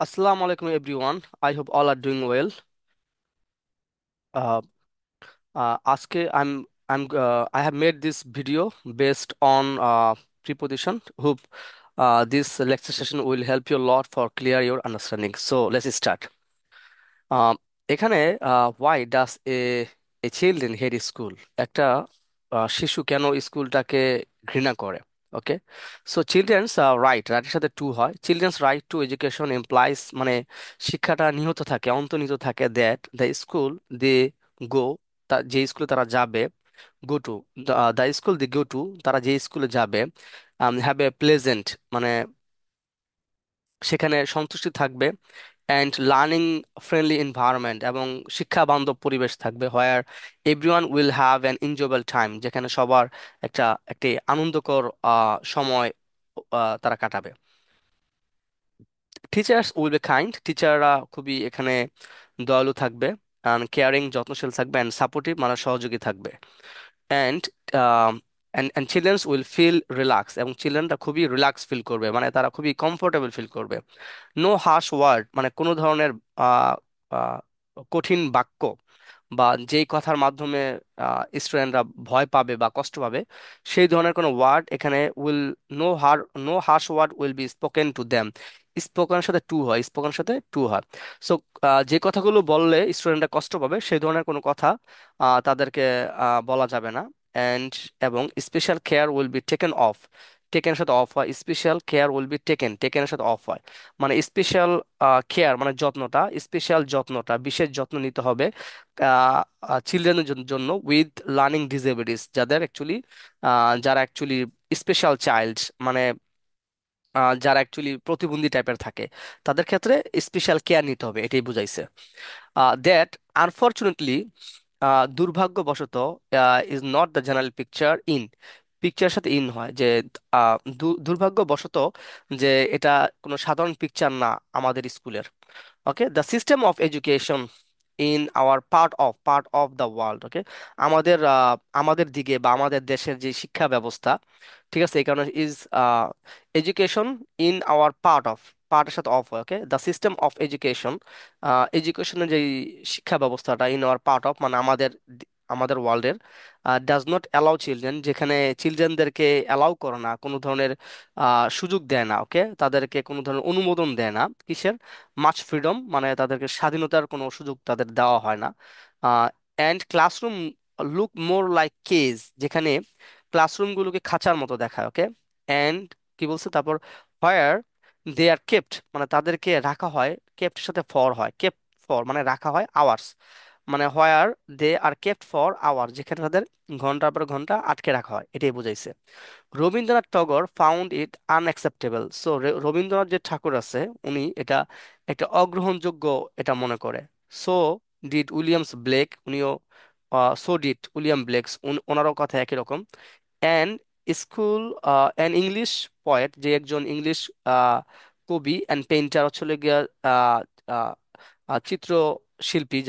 Assalamu alaikum everyone. I hope all are doing well. Uh, আজকে I have made this video based on preposition. Hope this lecture session will help you a lot for clear your understanding. So let's start. আহ, এখানে why does a children hate school? একটা শিশু কেন স্কুলটাকে ঘৃণা করে? ওকে, so children's right, রাইটের সাথে to হয়। Children's right two education implies, মানে শিক্ষাটা নিহত থাকে, অন্তর্নিহিত থাকে, দ্যাট দ্য স্কুল দে গো, যে স্কুলে তারা যাবে, go to, the school the go to, তারা যে স্কুলে যাবে, হ্যাভ এ প্লেজেন্ট, মানে সেখানে সন্তুষ্টি থাকবে, অ্যান্ড লার্নিং ফ্রেন্ডলি এনভায়রনমেন্ট, এবং শিক্ষা বান্ধব পরিবেশ থাকবে, where everyone will have an enjoyable time, যেখানে সবার একটি আনন্দকর সময় তারা কাটাবে। টিচার্স উইল বি কাইন্ড, টিচাররা খুবই এখানে দয়ালু থাকবে, কেয়ারিং, যত্নশীল থাকবে, অ্যান্ড সাপোর্টিভ, মানে সহযোগী থাকবে, and and childrens will feel relax, এবং চিলড্রেনরা খুবই রিল্যাক্স ফিল করবে, মানে তারা খুবই কমফোর্টেবল ফিল করবে। নো হার্শ ওয়ার্ড, মানে কোনো ধরনের আহ, আহ, কঠিন বাক্য বা যেই কথার মাধ্যমে স্টুডেন্টরা ভয় পাবে বা কষ্ট পাবে, সেই ধরনের কোনো ওয়ার্ড এখানে will, no hard no harsh word will be spoken to them. স্পোকেনের সাথে টু হয়, স্পোকেনের সাথে টু হয়। সো যে কথাগুলো বললে স্টুডেন্টরা কষ্ট পাবে, সেই ধরনের কোনো কথা তাদেরকে বলা যাবে না। অ্যান্ড এবং special care will be taken of, টেকেনের সাথে অফ হয়, special care will be taken, টেকেনের সাথে অফ হয়, মানে স্পেশাল কেয়ার মানে যত্নটা, স্পেশাল যত্নটা, বিশেষ যত্ন নিতে হবে চিলড্রেনের জন্য উইথ লার্নিং ডিসেবিলিটিস, যাদের অ্যাকচুয়ালি যারা অ্যাকচুয়ালি স্পেশাল চাইল্ড, মানে যারা অ্যাকচুয়ালি প্রতিবন্ধী টাইপের থাকে, তাদের ক্ষেত্রে স্পেশাল কেয়ার নিতে হবে, এটাই বুঝাইছে। দ্যাট আনফরচুনেটলি, দুর্ভাগ্যবশত, is not the general picture in, পিকচারের সাথে ইন হয়, যে দুর্ভাগ্যবশত, যে এটা কোনো সাধারণ পিকচার না আমাদের স্কুলের। Okay, the system of education in our part of the world. Okay, আমাদের দিকে বা আমাদের দেশের যে শিক্ষা ব্যবস্থা, ঠিক আছে, এই কারণে ইজ এডুকেশন ইন আওয়ার পার্টের সাথে অফ হয়। Okay, the system of education, এডুকেশনের যে শিক্ষা ব্যবস্থাটা, ইন আওয়ার পার্ট অফ, মানে আমাদের ওয়ার্ল্ডের, ডাজ নট অ্যালাউ চিলড্রেন, যেখানে চিলড্রেনদেরকে অ্যালাউ করে না, কোনো ধরনের সুযোগ দেয় না। ওকে, তাদেরকে কোনো ধরনের অনুমোদন দেয় না, কিসের, মাচ ফ্রিডম, মানে তাদেরকে স্বাধীনতার কোনো সুযোগ তাদের দেওয়া হয় না। And classroom look more like cage, যেখানে ক্লাসরুমগুলোকে খাঁচার মতো দেখায়। ওকে, অ্যান্ড কি বলছে তারপর, হোয়ার দে আর কেপ্ট, মানে তাদেরকে রাখা হয়, কেপ্টের সাথে ফর হয়, কেপ্ট ফর মানে রাখা হয়, আওয়ার্স, মানে হোয়ার দে আর কেপ্ট ফর আওয়ার, যেখানে তাদের ঘন্টার পর ঘন্টা আটকে রাখা হয়, এটাই বুঝাইছে। রবীন্দ্রনাথ টগর found it unacceptable, so Rabindranath যে ঠাকুর আছে, উনি এটা একটা অগ্রহণযোগ্য এটা মনে করে। সো ডিড উইলিয়ামস ব্লেক, উনিও, সো ডিড উইলিয়াম ব্লেকস, ওনারও কথা একই রকম। An school, an English poet, যে একজন ইংলিশ কবি, অ্যান্ড পেইন্টার হচ্ছে হলো গিয়া আহ, আহ, চিত্রশিল্পী,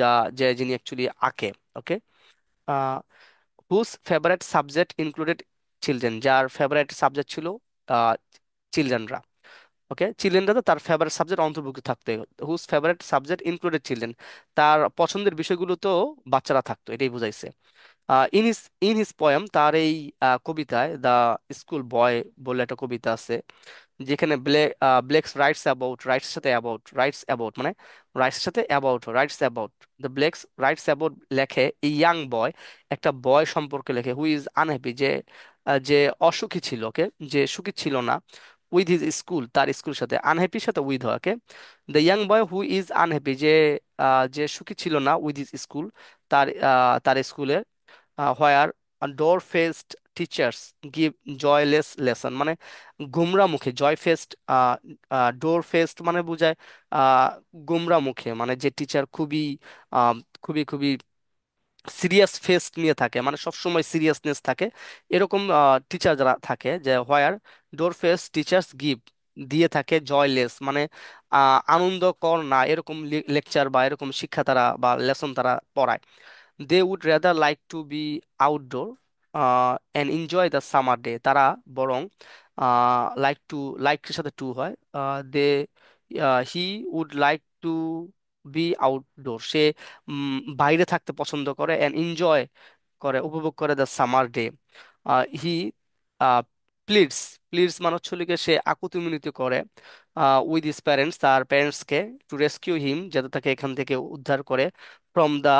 যিনি অ্যাকচুয়ালি আঁকে। Okay, whose favourite subject included children, যার ফেভারেট সাবজেক্ট ছিল চিলড্রেনরা। ওকে, চিলড্রেনরা তো তার ফেভারিট সাবজেক্ট অন্তর্ভুক্ত থাকতো, whose favourite subject included children, তার পছন্দের বিষয়গুলো তো বাচ্চারা থাকতো, এটাই বুঝাইছে। ইন হিস পোয়েম, তার এই কবিতায়, দ্য স্কুল বয় বলে একটা কবিতা আছে, যেখানে Blake's writes about, writes about মানে writes about, the Blake's writes about, লেখে এই ইয়াং বয়, একটা বয় সম্পর্কে লেখে, হু ইজ আনহ্যাপি, যে অসুখী ছিল, ওকে, যে সুখী ছিল না, উইথ হিজ স্কুল, তার স্কুলের সাথে, আনহ্যাপির সাথে উইথ হয়। Okay, the young boy who is unhappy, যে সুখী ছিল না, উইথ হিজ স্কুল, তার স্কুলে, where door faced teachers give joyless lesson, মানে গোমরা মুখে, জয় ফেস্ট, ডোর ফেস্ট মানে বোঝায় আহ, গোমরা মুখে, মানে যে টিচার খুবই আহ, খুবই সিরিয়াস ফেস নিয়ে থাকে, মানে সবসময় সিরিয়াসনেস থাকে, এরকম টিচার যারা থাকে, যে হোয়ার ডোর ফেস টিচার্স গিভ, দিয়ে থাকে, জয়লেস মানে আনন্দকর না, এরকম লেকচার বা এরকম শিক্ষা তারা বা লেসন তারা পড়ায়। They would rather like to be outdoor and enjoy the summer day, তারা বরং লাইক টু, লাইকের সাথে টু হয়। They he would like to be outdoor, সে বাইরে থাকতে পছন্দ করে, অ্যান্ড এনজয় করে, উপভোগ করে the summer day. He pleads, pleads মানে হচ্ছে লিগে সে আকুতি মিনতি করে উইথ হিজ প্যারেন্টস, তার প্যারেন্টসকে, টু রেস্কিউ হিম, যাতে তাকে এখান থেকে উদ্ধার করে, ফ্রম দ্য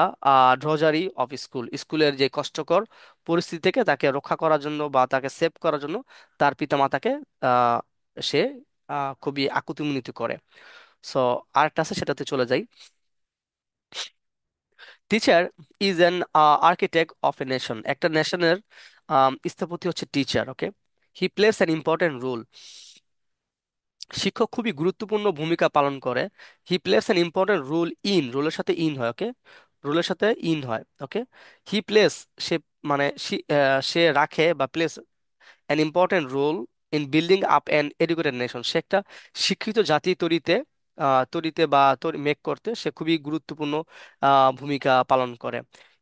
ড্রজারি অফ স্কুল, স্কুলের যে কষ্টকর পরিস্থিতি থেকে তাকে রক্ষা করার জন্য বা তাকে সেভ করার জন্য তার পিতামাতাকে আহ, সে খুবই আকুতি মিনতি করে। সো আরেকটা আছে, সেটাতে চলে যাই। Teacher is an architect of a nation, একটা নেশনের স্থপতি হচ্ছে teacher, okay. He plays an important role, শিক্ষক খুবই গুরুত্বপূর্ণ ভূমিকা পালন করে। He plays an important role in, রোলের সাথে ইন হয়, ওকে, রোলের সাথে ইন হয়, ওকে। হি প্লেস, সে মানে সে রাখে বা plays an important role in building up an educated nation, সে একটা শিক্ষিত জাতি তৈরিতে, তৈরিতে বা মেক করতে সে খুবই গুরুত্বপূর্ণ ভূমিকা পালন করে।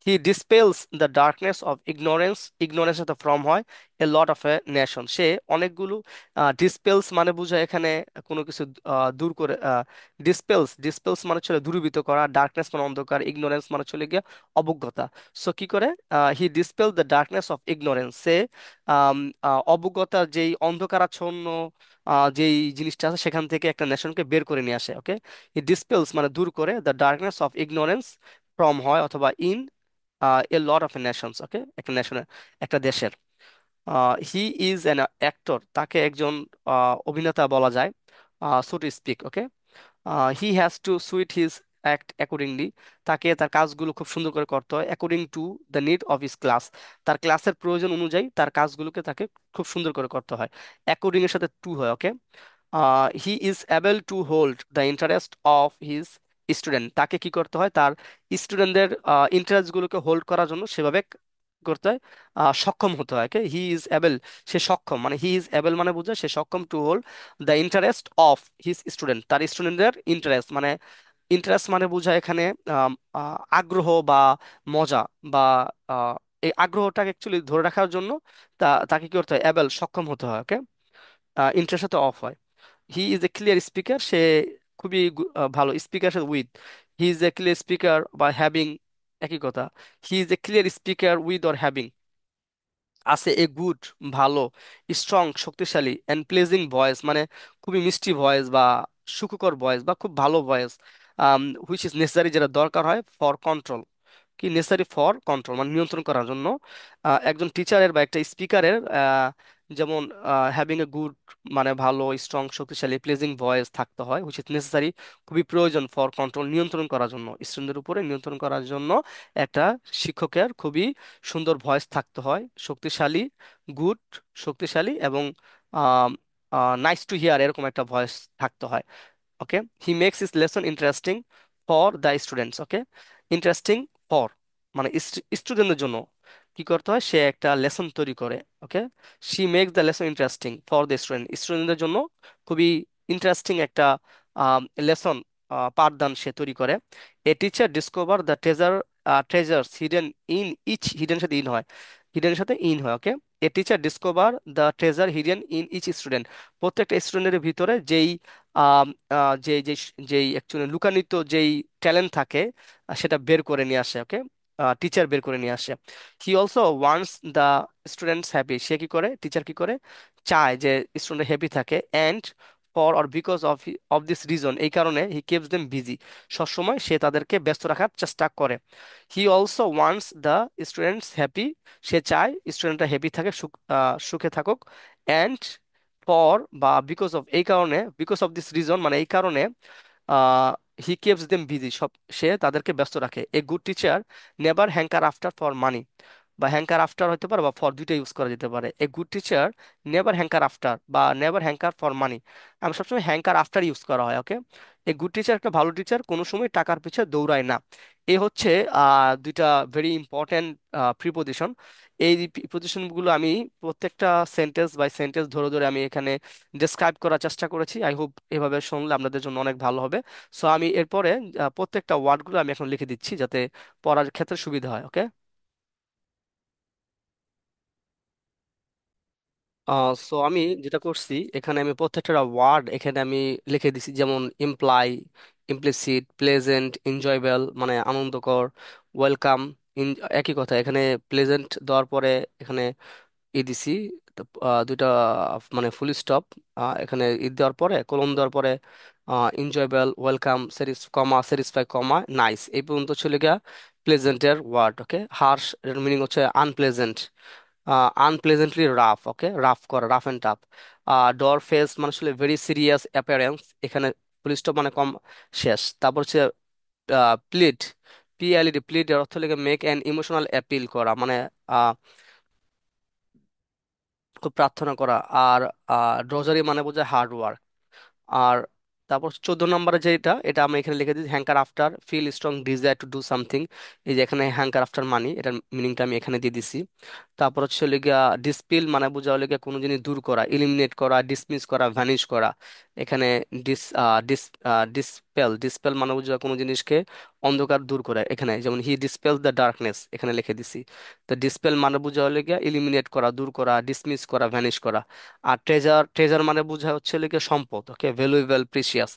He dispels the darkness of ignorance, ignorance সাথে ফ্রম হয় a lot of a nation, সে অনেকগুলো, ডিসপেলস মানে বোঝায় এখানে কোনো কিছু দূর করে, ডিসপেলস, ডিসপেলস মানে হচ্ছে দূরীভূত করা, ডার্কনেস মানে অন্ধকার, ইগনোরেন্স মানে হচ্ছে গিয়ে অবজ্ঞতা। সো কি করে, হি ডিসপেল দ্য ডার্কনেস অফ ইগনোরেন্স, সে আম, অবজ্ঞতার যেই অন্ধকারাচ্ছন্ন যেই জিনিসটা আছে সেখান থেকে একটা নেশনকে বের করে নিয়ে আসে, ওকে। হি ডিসপেলস মানে দূর করে, the darkness of ignorance from হয় অথবা in a lot of nations, okay, একটা নেশনের, একটা দেশের। হি ইজ অ্যান অ্যাক্টর, তাকে একজন অভিনেতা বলা যায়, so to speak, okay. He has to sweet his act accordingly, তাকে তার কাজগুলো খুব সুন্দর করে করতে হয়, according to the need of his class, তার ক্লাসের প্রয়োজন অনুযায়ী তার কাজগুলোকে তাকে খুব সুন্দর করে করতে হয়, অ্যাকর্ডিং এর সাথে টু হয়, okay. He is able to hold the interest of his student, তাকে কি করতে হয়, তার স্টুডেন্টদের ইন্টারেস্টগুলোকে হোল্ড করার জন্য সেভাবে করতে হয়, সক্ষম হতে হয়, হি ইজ অ্যাবল, সে সক্ষম, মানে হি ইজ অ্যাবল মানে বোঝায় সে সক্ষম two hold the interest of his student, তার স্টুডেন্টদের ইন্টারেস্ট, মানে ইন্টারেস্ট মানে বোঝায় এখানে আগ্রহ বা মজা বা এই আগ্রহটাকে অ্যাকচুয়ালি ধরে রাখার জন্য তাকে কি করতে হয়, অ্যাবল, সক্ষম হতে হয়, ওকে। ইন্টারেস্ট সাথে অফ হয়। He is a clear speaker, সে খুবই ভালো স্পিকার সাথে with, he is a clear speaker বা হ্যাভিং, একই কথা। He is a clear speaker with or having, আছে এ গুড, ভালো, স্ট্রং, শক্তিশালী, অ্যান্ড প্লেজিং ভয়েস মানে খুবই মিষ্টি ভয়েস বা সুখকর ভয়েস বা খুব ভালো ভয়েস, হুইচ ইজ নেসেসারি, যেটা দরকার হয় ফর কন্ট্রোল, কি নেসেসারি ফর কন্ট্রোল মানে নিয়ন্ত্রণ করার জন্য। একজন টিচারের বা একটা স্পিকারের যেমন হ্যাভিং এ গুড মানে ভালো, স্ট্রং, শক্তিশালী, প্লেজিং ভয়েস থাকতে হয়, হুইচ ইজ নেসেসারি, খুবই প্রয়োজন, ফর কন্ট্রোল, নিয়ন্ত্রণ করার জন্য, স্টুডেন্টদের উপরে নিয়ন্ত্রণ করার জন্য একটা শিক্ষকের খুবই সুন্দর ভয়েস থাকতে হয়, শক্তিশালী, গুড, শক্তিশালী, এবং নাইস টু হিয়ার এরকম একটা ভয়েস থাকতে হয়, okay. He makes his lesson interesting for the students, okay. Interesting for মানে স্টুডেন্টদের জন্য কি করতে হয়, সে একটা লেসন তৈরি করে, okay. She makes the lesson interesting for the student, স্টুডেন্টদের জন্য খুবই ইন্টারেস্টিং একটা লেসন পাঠদান সে তৈরি করে। A teacher discover the treasures hidden in each, hidden সাথে ইন হয়, হিডেনের সাথে ইন হয়, okay. A teacher discover the treasure hidden in each student, প্রত্যেকটা স্টুডেন্টের ভিতরে যেই আম, যে যে যেই অ্যাকচুয়ালি লুকায়িত যেই ট্যালেন্ট থাকে সেটা বের করে নিয়ে আসে, ওকে, টিচার বের করে নিয়ে আসে। He also wants the students happy, সে কি করে, টিচার কি করে, চায় যে স্টুডেন্ট হ্যাপি থাকে, and for or because of this reason, এই কারণে হি কিপস দেম বিজি, সবসময় সে তাদেরকে ব্যস্ত রাখার চেষ্টা করে। He also wants the students happy, সে চায় স্টুডেন্টরা হ্যাপি থাকে, সুখে থাকুক, অ্যান্ড ফর বা বিকজ অফ এই কারণে, বিকজ অফ দিস রিজন মানে এই কারণে, হি কিপস দেম বিজি, সব সে তাদেরকে ব্যস্ত রাখে। A good teacher never hanker after for money, বা হ্যাঙ্কার আফটার হতে পারে বা ফর, দুইটা ইউজ করা যেতে পারে। A good teacher never hanker after বা নেভার হ্যাঙ্কার ফর মানি, আমি সবসময় হ্যাঙ্কার আফটার ইউজ করা হয়, ওকে। এ গুড টিচার, একটা ভালো টিচার কোনো সময় টাকার পিছে দৌড়ায় না। এ হচ্ছে দুইটা ভেরি ইম্পর্ট্যান্ট প্রিপোজিশন। এই প্রিপোজিশনগুলো আমি প্রত্যেকটা সেন্টেন্স বাই সেন্টেন্স ধরে ধরে আমি এখানে ডেসক্রাইব করার চেষ্টা করেছি, আই হোপ এভাবে শুনলে আপনাদের জন্য অনেক ভালো হবে। সো আমি এরপরে প্রত্যেকটা ওয়ার্ডগুলো আমি এখন লিখে দিচ্ছি যাতে পড়ার ক্ষেত্রে সুবিধা হয়, ওকে। সো আমি যেটা করছি এখানে, আমি প্রত্যেকটা ওয়ার্ড এখানে আমি লিখে দিছি, যেমন ইমপ্লাই, ইমপ্লিসিট, প্লেজেন্ট, এনজয়েবল মানে আনন্দকর, ওয়েলকাম, একই কথা এখানে। প্লেজেন্ট দেওয়ার পরে এখানে দিছি, তো, দুইটা মানে ফুল স্টপ, এখানে দেওয়ার পরে কোলন দেওয়ার পরে এনজয়েবল, ওয়েলকাম, কমা, স্যাটিসফাই, কমা, নাইস, এই পর্যন্ত চলে গিয়া প্লেজেন্টের ওয়ার্ড। ওকে, হার্শ এর মিনিং হচ্ছে আনপ্লেজেন্ট, আনপ্লেজেন্টলি রাফ, ওকে, রাফ করা, রাফ অ্যান্ড টাফ। ডর ফেস মানে আসলে ভেরি সিরিয়াস অ্যাপিয়ারেন্স, এখানে ফুল স্টপ মানে কম, শেষ। তারপর হচ্ছে প্লিড, পিএলইডি, প্লিড এর অর্থ লেগে মেক অ্যান ইমোশনাল অ্যাপিল করা, মানে খুব প্রার্থনা করা। আর ড্রজারি মানে বোঝায় হার্ড ওয়ার্ক। আর তারপর 14 নম্বরে যেটা, এটা আমি এখানে লিখে দিই, hanker after feel strong desire to do something. এই যে এখানে হ্যাঙ্কার আফটার মানি, এটার মিনিংটা আমি এখানে দিয়ে দিছি। তারপর হচ্ছে লিগা ডিসপিল মানে বোঝা হলে গিয়া কোনো জিনিস দূর করা, ইলিমিনেট করা, ডিসমিস করা, ভ্যানিশ করা। এখানে ডিস ডিস ডিসপেল, ডিসপেল মানে বোঝা কোনো জিনিসকে অন্ধকার দূর করা, এখানে যেমন হি ডিসপেল দ্য ডার্কনেস এখানে লিখে দিছি। তো ডিসপেল মানে বোঝা হলে গিয়া ইলিমিনেট করা, দূর করা, ডিসমিস করা, ভ্যানিশ করা। আর ট্রেজার, ট্রেজার মানে বোঝা হচ্ছে লিখে সম্পদ, ওকে, ভ্যালুয়েবল, প্রিসিয়াস।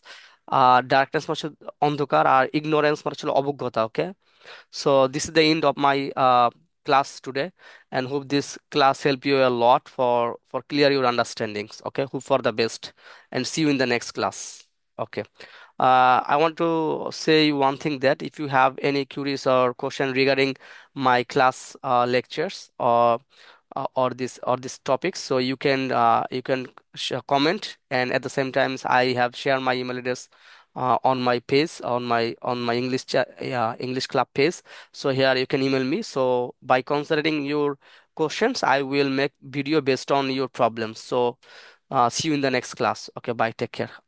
আর ডার্কনেস মানে হচ্ছে অন্ধকার, আর ইগনোরেন্স মানে হচ্ছে অবজ্ঞতা, ওকে। So this is the end of my class today, and hope this class help you a lot for clear your understandings. Okay, hope for the best, and see you in the next class. Okay. I want to say one thing, that if you have any queries or question regarding my class lectures, or this topic, so you can comment, and at the same time I have shared my email address on my page, on my English club page. So here you can email me. So by considering your questions, I will make video based on your problems. So see you in the next class. Okay, bye, take care.